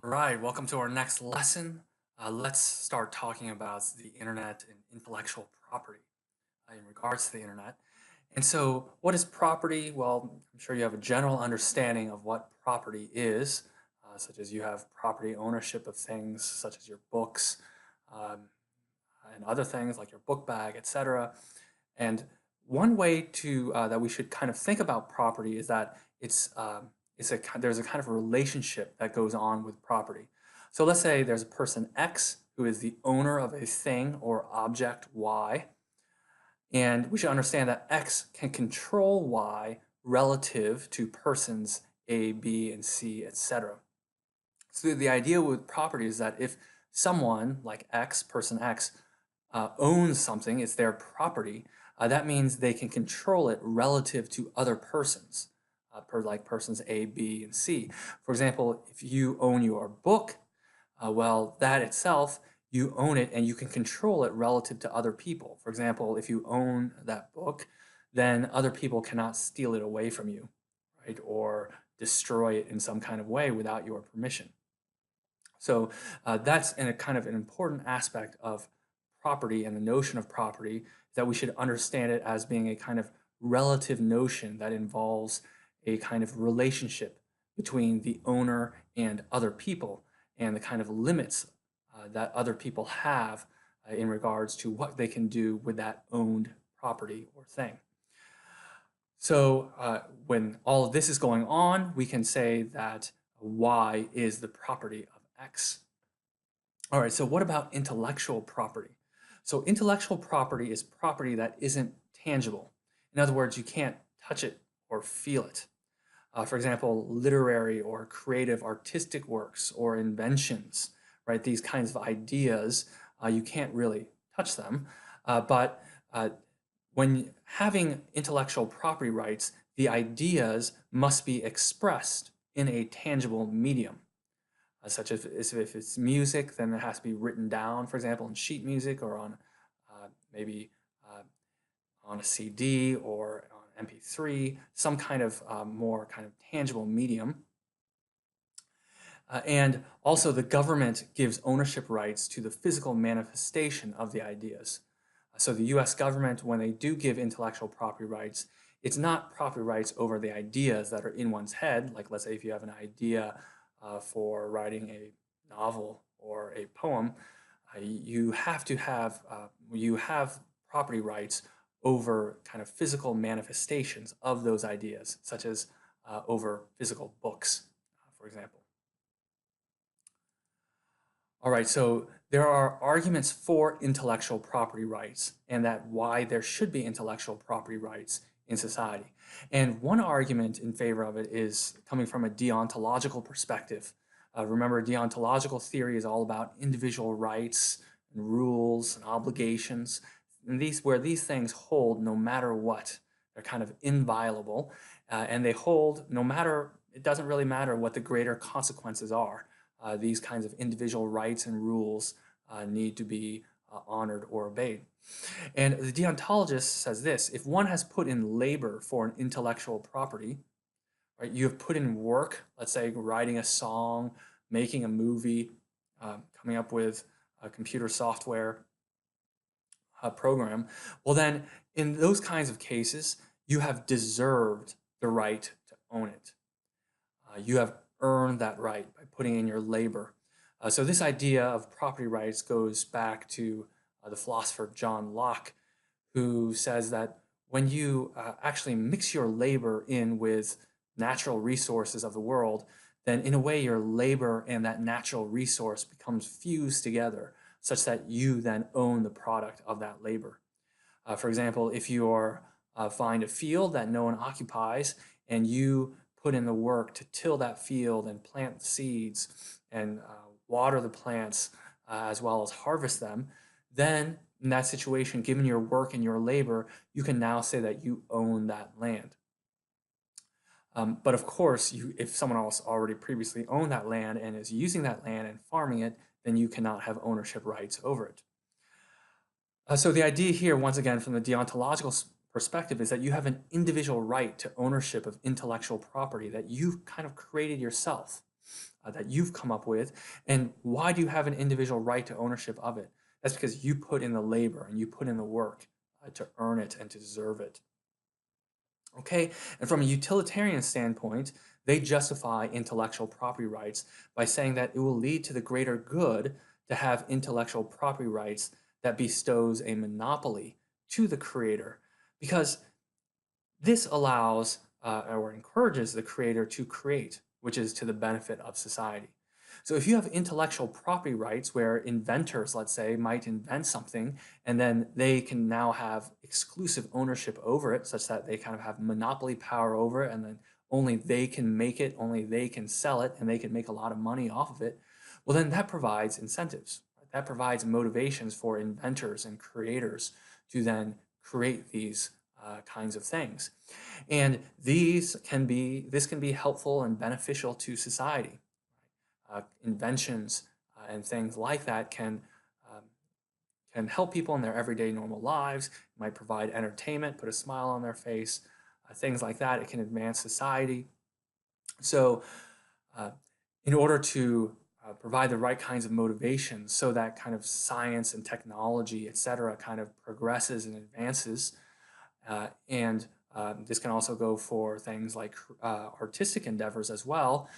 All right, welcome to our next lesson. Let's start talking about the internet and intellectual property in regards to the internet. And so, what is property? Well, I'm sure you have a general understanding of what property is, such as you have property ownership of things such as your books um, and other things like your book bag, etc. And one way to that we should kind of think about property is that there's a kind of relationship that goes on with property. So let's say there's a person X who is the owner of a thing or object Y, and we should understand that X can control Y relative to persons A, B, and C, etc. So the idea with property is that if someone like X, person X, owns something, it's their property, that means they can control it relative to other persons, like persons A, B, and C. For example, if you own your book, well, that itself, you own it and you can control it relative to other people. For example, if you own that book, then other people cannot steal it away from you, right? Or destroy it in some kind of way without your permission. So that's a kind of an important aspect of property and the notion of property, that we should understand it as being a kind of relative notion that involves a kind of relationship between the owner and other people, and the kind of limits that other people have in regards to what they can do with that owned property or thing. So when all of this is going on, we can say that Y is the property of X. All right, so what about intellectual property? So intellectual property is property that isn't tangible. In other words, you can't touch it or feel it. For example, literary or creative artistic works or inventions, right? These kinds of ideas, you can't really touch them. But when having intellectual property rights, the ideas must be expressed in a tangible medium, such as if it's music, then it has to be written down, for example, in sheet music or on maybe on a CD or on MP3, some kind of more kind of tangible medium. And also the government gives ownership rights to the physical manifestation of the ideas. So the US government, when they do give intellectual property rights, it's not property rights over the ideas that are in one's head. Like, let's say if you have an idea for writing a novel or a poem, you have property rights over kind of physical manifestations of those ideas, such as over physical books, for example. All right, so there are arguments for intellectual property rights and that why there should be intellectual property rights in society. And one argument in favor of it is coming from a deontological perspective. Remember, deontological theory is all about individual rights and rules and obligations, and where these things hold no matter what. They're kind of inviolable, and they hold no matter, it doesn't really matter what the greater consequences are. These kinds of individual rights and rules need to be honored or obeyed. And the deontologist says this: if one has put in labor for an intellectual property, right, you have put in work, let's say writing a song, making a movie, coming up with a computer software program, well then in those kinds of cases, you have deserved the right to own it. You have earned that right by putting in your labor. So this idea of property rights goes back to the philosopher John Locke, who says that when you actually mix your labor in with natural resources of the world, then in a way your labor and that natural resource becomes fused together such that you then own the product of that labor. For example, if you find a field that no one occupies and you put in the work to till that field and plant seeds and water the plants as well as harvest them, then in that situation, given your work and your labor, you can now say that you own that land. But of course, if someone else already previously owned that land and is using that land and farming it, then you cannot have ownership rights over it. So the idea here, once again, from the deontological perspective, is that you have an individual right to ownership of intellectual property that you've kind of created yourself. that you've come up with. And why do you have an individual right to ownership of it? That's because you put in the labor and you put in the work to earn it and to deserve it. Okay, and from a utilitarian standpoint, they justify intellectual property rights by saying that it will lead to the greater good to have intellectual property rights that bestows a monopoly to the creator, because this allows or encourages the creator to create, which is to the benefit of society. So if you have intellectual property rights where inventors, let's say, might invent something and then they can now have exclusive ownership over it, such that they kind of have monopoly power over it, and then only they can make it, only they can sell it, and they can make a lot of money off of it, well, then that provides incentives. Right? That provides motivations for inventors and creators to then create these kinds of things. And this can be helpful and beneficial to society. Inventions and things like that um, can help people in their everyday normal lives. It might provide entertainment, put a smile on their face, things like that. It can advance society. So, uh, in order to provide the right kinds of motivations so that kind of science and technology, et cetera, kind of progresses and advances, and this can also go for things like artistic endeavors as well.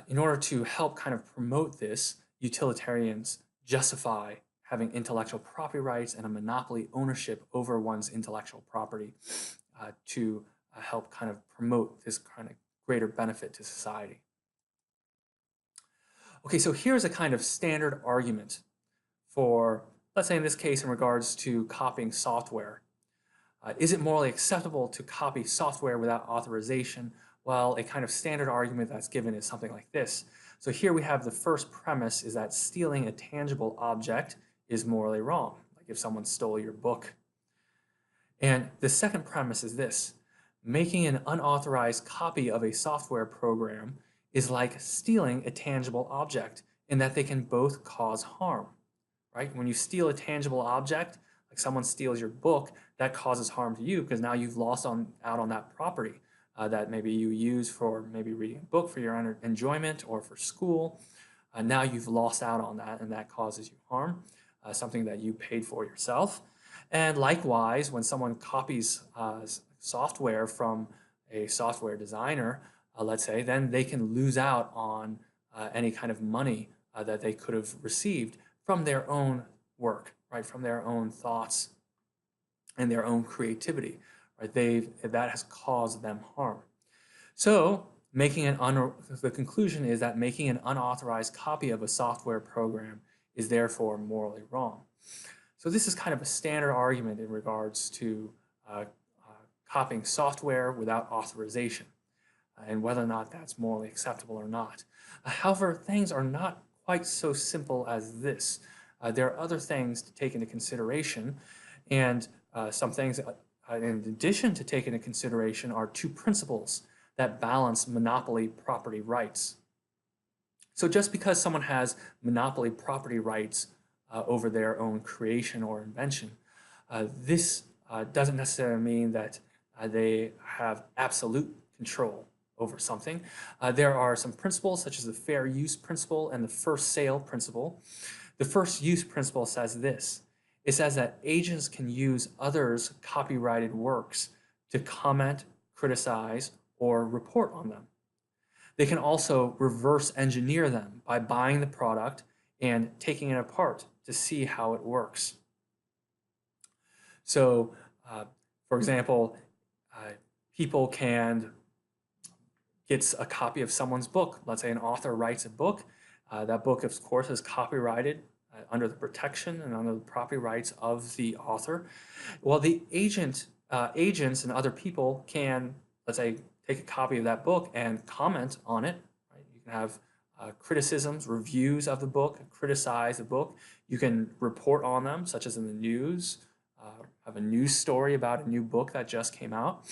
In order to help kind of promote this, utilitarians justify having intellectual property rights and a monopoly ownership over one's intellectual property to help kind of promote this kind of greater benefit to society. Okay, so here's a kind of standard argument for, let's say in this case, in regards to copying software. Is it morally acceptable to copy software without authorization? Well, a kind of standard argument that's given is something like this. So here we have the first premise is that stealing a tangible object is morally wrong, like if someone stole your book. And the second premise is this: making an unauthorized copy of a software program is like stealing a tangible object in that they can both cause harm, right? When you steal a tangible object, like someone steals your book, that causes harm to you because now you've out on that property that maybe you use for maybe reading a book for your enjoyment or for school. Now you've lost out on that, and that causes you harm, something that you paid for yourself. And likewise, when someone copies software from a software designer, let's say, then they can lose out on any kind of money that they could have received from their own work, right? From their own thoughts and their own creativity, right? That has caused them harm. So the conclusion is that making an unauthorized copy of a software program is therefore morally wrong. So this is kind of a standard argument in regards to copying software without authorization and whether or not that's morally acceptable or not. However, things are not quite so simple as this. There are other things to take into consideration, and some things in addition to take into consideration are two principles that balance monopoly property rights. So just because someone has monopoly property rights over their own creation or invention, this doesn't necessarily mean that they have absolute control over something. There are some principles such as the fair use principle and the first sale principle. The first use principle says this. It says that agents can use others' copyrighted works to comment, criticize, or report on them. They can also reverse engineer them by buying the product and taking it apart to see how it works. So, for example, people can get a copy of someone's book. Let's say an author writes a book. That book, of course, is copyrighted under the protection and under the property rights of the author. Well, the agents and other people can, let's say, take a copy of that book and comment on it. Right? You can have criticisms, reviews of the book, criticize the book. You can report on them, such as in the news, have a news story about a new book that just came out.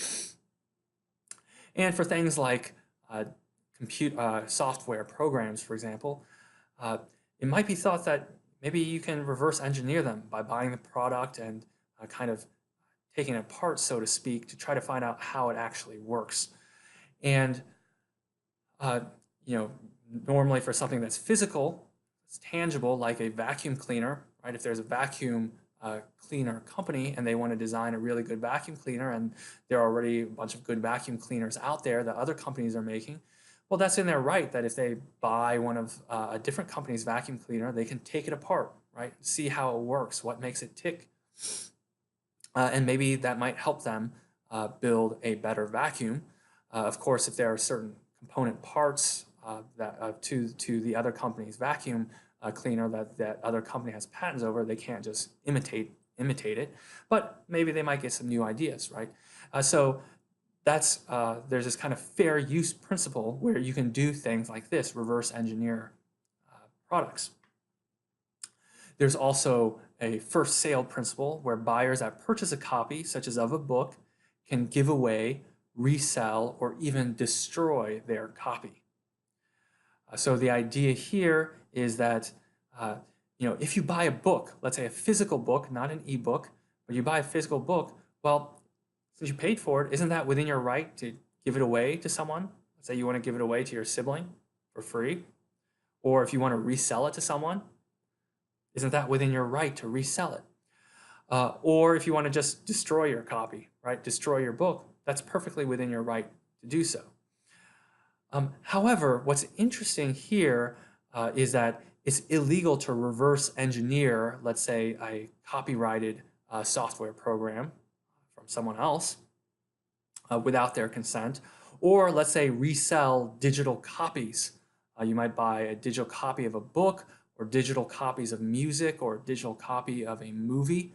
And for things like software programs, for example, it might be thought that maybe you can reverse engineer them by buying the product and kind of taking it apart, so to speak, to try to find out how it actually works. And uh, you know, normally for something that's physical, it's tangible, like a vacuum cleaner, right? If there's a vacuum cleaner company and they want to design a really good vacuum cleaner, and there are already a bunch of good vacuum cleaners out there that other companies are making, well, that's in their right that if they buy one of a different company's vacuum cleaner, they can take it apart, right? See how it works, what makes it tick. And maybe that might help them build a better vacuum. Of course, if there are certain component parts to the other company's vacuum cleaner that other company has patents over, they can't just imitate it. But maybe they might get some new ideas, right? So that's there's this kind of fair use principle where you can do things like this, reverse engineer products. There's also a first sale principle where buyers that purchase a copy, such as of a book, can give away, resell, or even destroy their copy. So the idea here is that if you buy a book, let's say a physical book, not an ebook, but you buy a physical book, well, since you paid for it, isn't that within your right to give it away to someone? Let's say you want to give it away to your sibling for free, or if you want to resell it to someone, isn't that within your right to resell it? Or if you want to just destroy your copy, right? Destroy your book, that's perfectly within your right to do so. However, what's interesting here is that it's illegal to reverse engineer, let's say, a copyrighted software program from someone else without their consent, or let's say resell digital copies. You might buy a digital copy of a book, or digital copies of music, or a digital copy of a movie.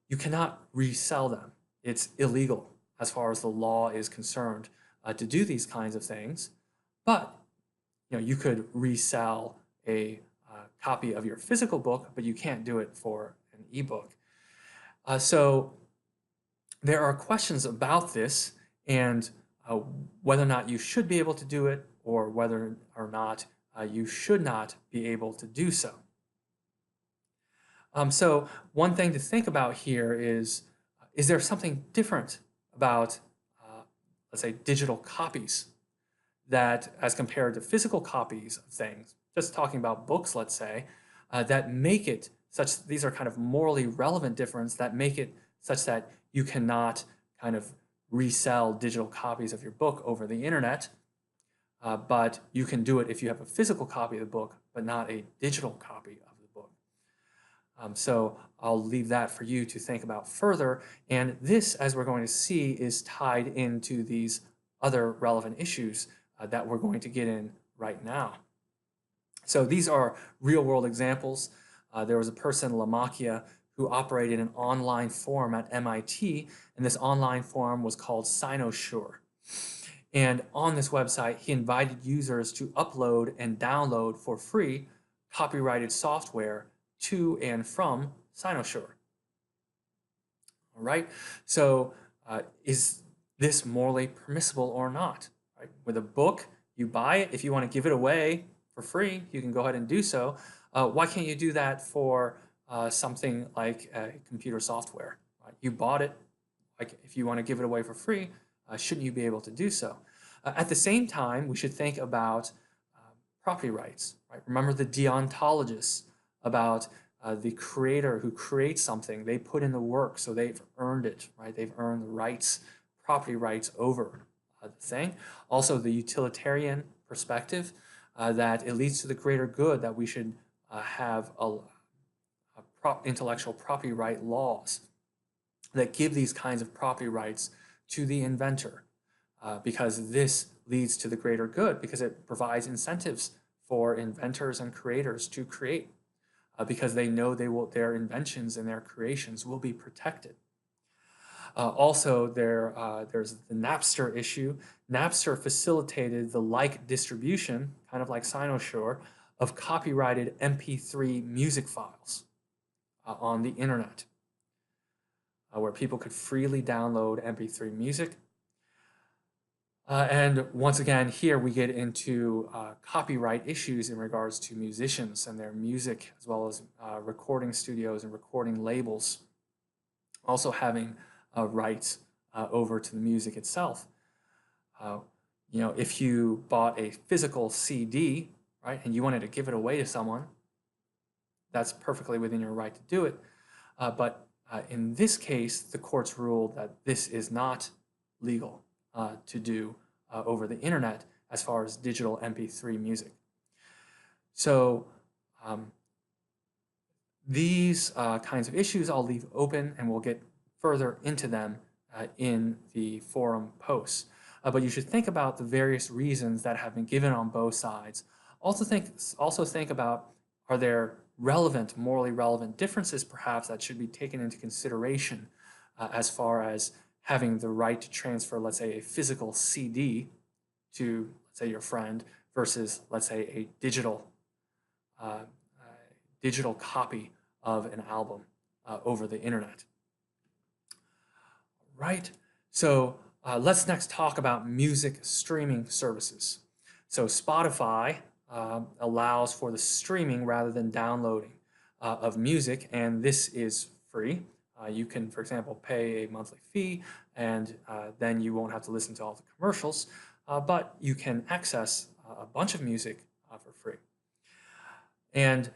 You cannot resell them. It's illegal as far as the law is concerned to do these kinds of things. But you could resell a copy of your physical book, but you can't do it for an ebook. So there are questions about this and whether or not you should be able to do it, or whether or not you should not be able to do so. So one thing to think about here is there something different about, let's say, digital copies that, as compared to physical copies of things, just talking about books, let's say, that make it such, these are kind of morally relevant difference that make it such that you cannot kind of resell digital copies of your book over the internet, but you can do it if you have a physical copy of the book, but not a digital copy of the book. So I'll leave that for you to think about further. And this, as we're going to see, is tied into these other relevant issues that we're going to get in right now. So these are real-world examples. There was a person, Lamakia, who operated an online forum at MIT, and this online forum was called Sinosure. And on this website, he invited users to upload and download for free copyrighted software to and from Sinosure. All right, so is this morally permissible or not? Right? With a book, you buy it. If you want to give it away for free, you can go ahead and do so. Why can't you do that for something like computer software? Right? You bought it. Like, if you want to give it away for free, shouldn't you be able to do so? At the same time, we should think about property rights. Right? Remember the deontologists about the creator who creates something. They put in the work, so they've earned it. Right? They've earned the rights, property rights over the thing. Also, the utilitarian perspective that it leads to the greater good, that we should have intellectual property right laws that give these kinds of property rights to the inventor, because this leads to the greater good, because it provides incentives for inventors and creators to create, because they know their inventions and their creations will be protected. Also, there's the Napster issue. Napster facilitated the like distribution, kind of like Sinosure, of copyrighted MP3 music files on the internet, where people could freely download MP3 music. And once again, here we get into copyright issues in regards to musicians and their music, as well as recording studios and recording labels also having rights over to the music itself. if you bought a physical CD, right, and you wanted to give it away to someone, that's perfectly within your right to do it. But in this case, the courts ruled that this is not legal to do over the internet as far as digital MP3 music. So um, these kinds of issues I'll leave open, and we'll get further into them in the forum posts. But you should think about the various reasons that have been given on both sides. Also think about, are there relevant, morally relevant differences perhaps that should be taken into consideration as far as having the right to transfer, let's say, a physical CD to, let's say, your friend versus, let's say, a uh, digital copy of an album over the internet. Right? So let's next talk about music streaming services. So Spotify allows for the streaming rather than downloading of music, and this is free. You can, for example, pay a monthly fee, and then you won't have to listen to all the commercials, but you can access a bunch of music for free. And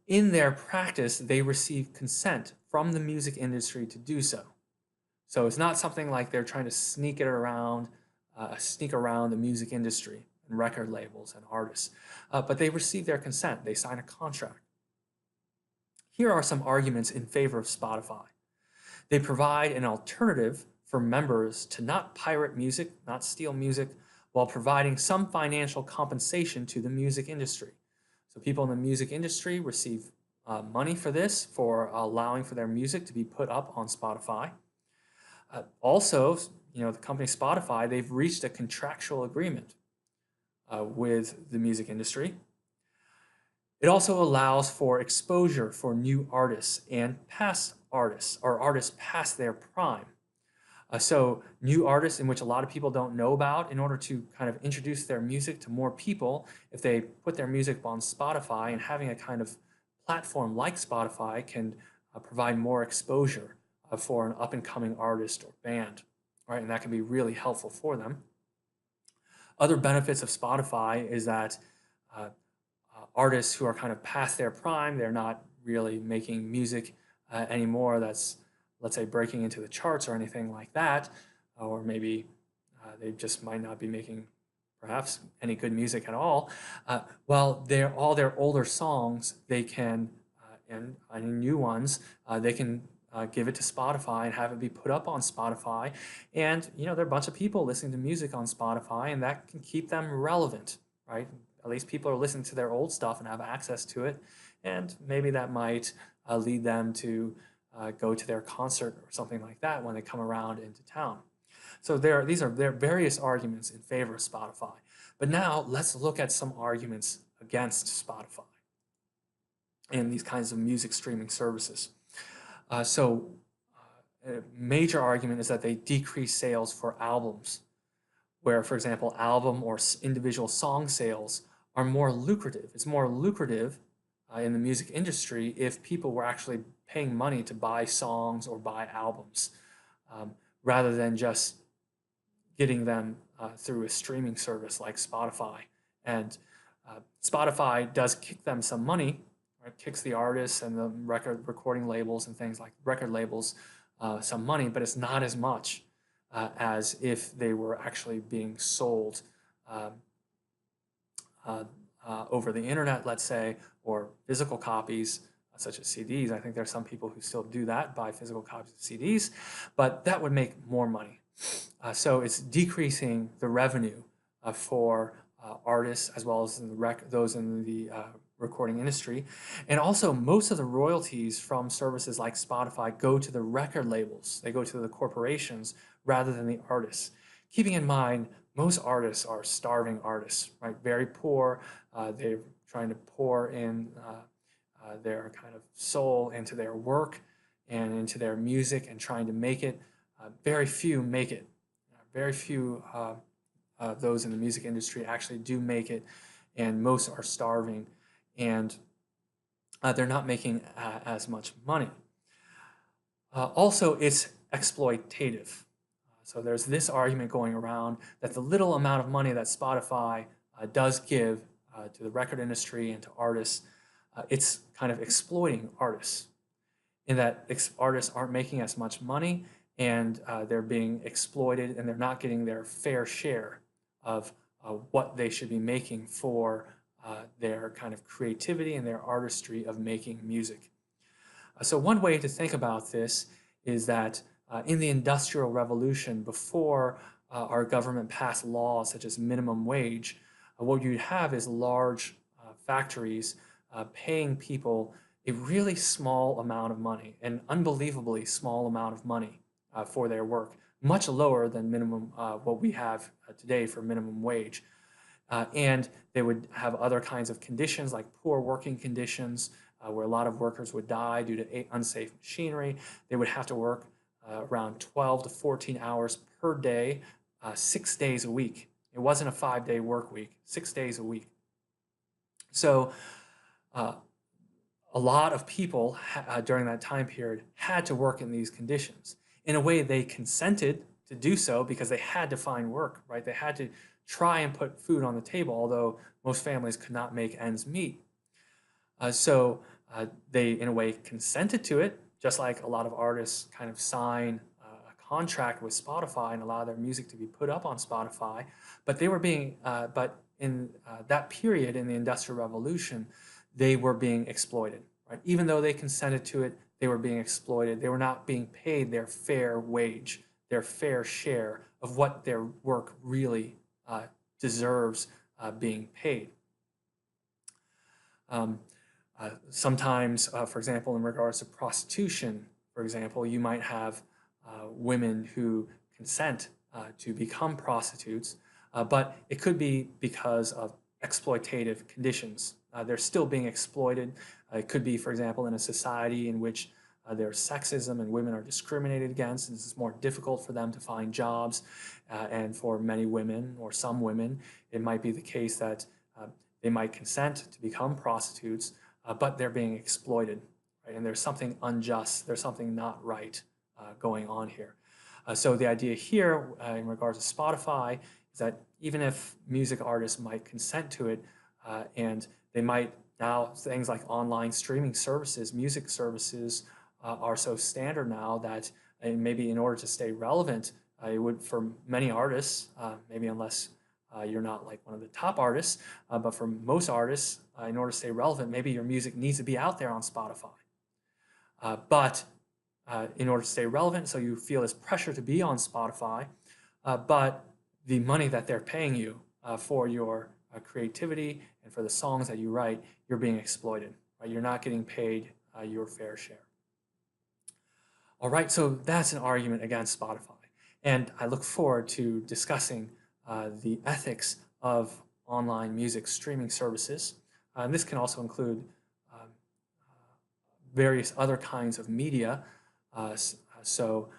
in their practice, they receive consent from the music industry to do so. So it's not something like they're trying to sneak around the music industry and record labels and artists, but they receive their consent. They sign a contract. Here are some arguments in favor of Spotify. They provide an alternative for members to not pirate music, not steal music, while providing some financial compensation to the music industry. So people in the music industry receive money for this, for allowing for their music to be put up on Spotify. Also, the company Spotify, they've reached a contractual agreement with the music industry. It also allows for exposure for new artists and past artists, or artists past their prime. So new artists in which a lot of people don't know about, in order to kind of introduce their music to more people, if they put their music on Spotify, and having a kind of platform like Spotify can provide more exposure for an up-and-coming artist or band, right? And that can be really helpful for them. Other benefits of Spotify is that artists who are kind of past their prime, they're not really making music anymore that's, let's say, breaking into the charts or anything like that, or maybe they just might not be making perhaps any good music at all. Well, all their older songs, they can, and any new ones, they can give it to Spotify and have it be put up on Spotify. And, there are a bunch of people listening to music on Spotify, and that can keep them relevant, right? At least people are listening to their old stuff and have access to it. And maybe that might lead them to go to their concert or something like that when they come around into town. So there are various arguments in favor of Spotify. But now let's look at some arguments against Spotify and these kinds of music streaming services. A major argument is that they decrease sales for albums, where, for example, album or individual song sales are more lucrative. It's more lucrative in the music industry if people were actually paying money to buy songs or buy albums, rather than just getting them through a streaming service like Spotify. And Spotify does kick them some money, right? Kicks the artists and the recording labels and things like record labels some money, but it's not as much as if they were actually being sold over the internet, let's say, or physical copies such as CDs. I think there are some people who still do that, buy physical copies of CDs, but that would make more money. So it's decreasing the revenue for artists, as well as those in the recording industry. And also, most of the royalties from services like Spotify go to the record labels. They go to the corporations rather than the artists. Keeping in mind, most artists are starving artists, right? Very poor. They're trying to pour in their kind of soul into their work and into their music and trying to make it. Very few make it. Very few those in the music industry actually do make it, and most are starving, and they're not making as much money. Also, it's exploitative. So there's this argument going around that the little amount of money that Spotify does give to the record industry and to artists, it's kind of exploiting artists in that artists aren't making as much money and they're being exploited and they're not getting their fair share of what they should be making for their kind of creativity and their artistry of making music. So one way to think about this is that in the Industrial Revolution, before our government passed laws such as minimum wage, what you'd have is large factories paying people a really small amount of money, an unbelievably small amount of money for their work, much lower than minimum what we have today for minimum wage. And they would have other kinds of conditions like poor working conditions where a lot of workers would die due to unsafe machinery. They would have to work around 12 to 14 hours per day, 6 days a week. It wasn't a 5-day work week, 6 days a week. So a lot of people during that time period had to work in these conditions. In a way, they consented to do so because they had to find work, right? They had to try and put food on the table, although most families could not make ends meet. So they, in a way, consented to it, just like a lot of artists kind of sign a contract with Spotify and allow their music to be put up on Spotify. But they were being, but in that period in the Industrial Revolution, they were being exploited, right? Even though they consented to it, they were being exploited. They were not being paid their fair wage, their fair share of what their work really deserves being paid. Sometimes, for example, in regards to prostitution, for example, you might have women who consent to become prostitutes, but it could be because of exploitative conditions. They're still being exploited. It could be, for example, in a society in which there's sexism and women are discriminated against, and it's more difficult for them to find jobs. And for many women, or some women, it might be the case that they might consent to become prostitutes, but they're being exploited, right? And there's something unjust, there's something not right going on here. So the idea here in regards to Spotify is that even if music artists might consent to it, and they might now, things like online streaming services, music services are so standard now that maybe in order to stay relevant, it would, for many artists, maybe unless you're not like one of the top artists, but for most artists, in order to stay relevant, maybe your music needs to be out there on Spotify. But in order to stay relevant, so you feel this pressure to be on Spotify, but the money that they're paying you for your creativity and for the songs that you write, you're being exploited, right? You're not getting paid your fair share. All right, so that's an argument against Spotify. And I look forward to discussing the ethics of online music streaming services. And this can also include various other kinds of media. So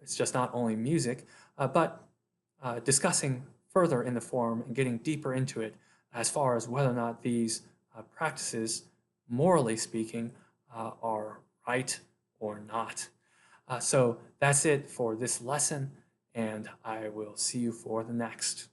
it's just not only music, but discussing further in the forum and getting deeper into it as far as whether or not these practices, morally speaking, are right or not. So that's it for this lesson, and I will see you for the next.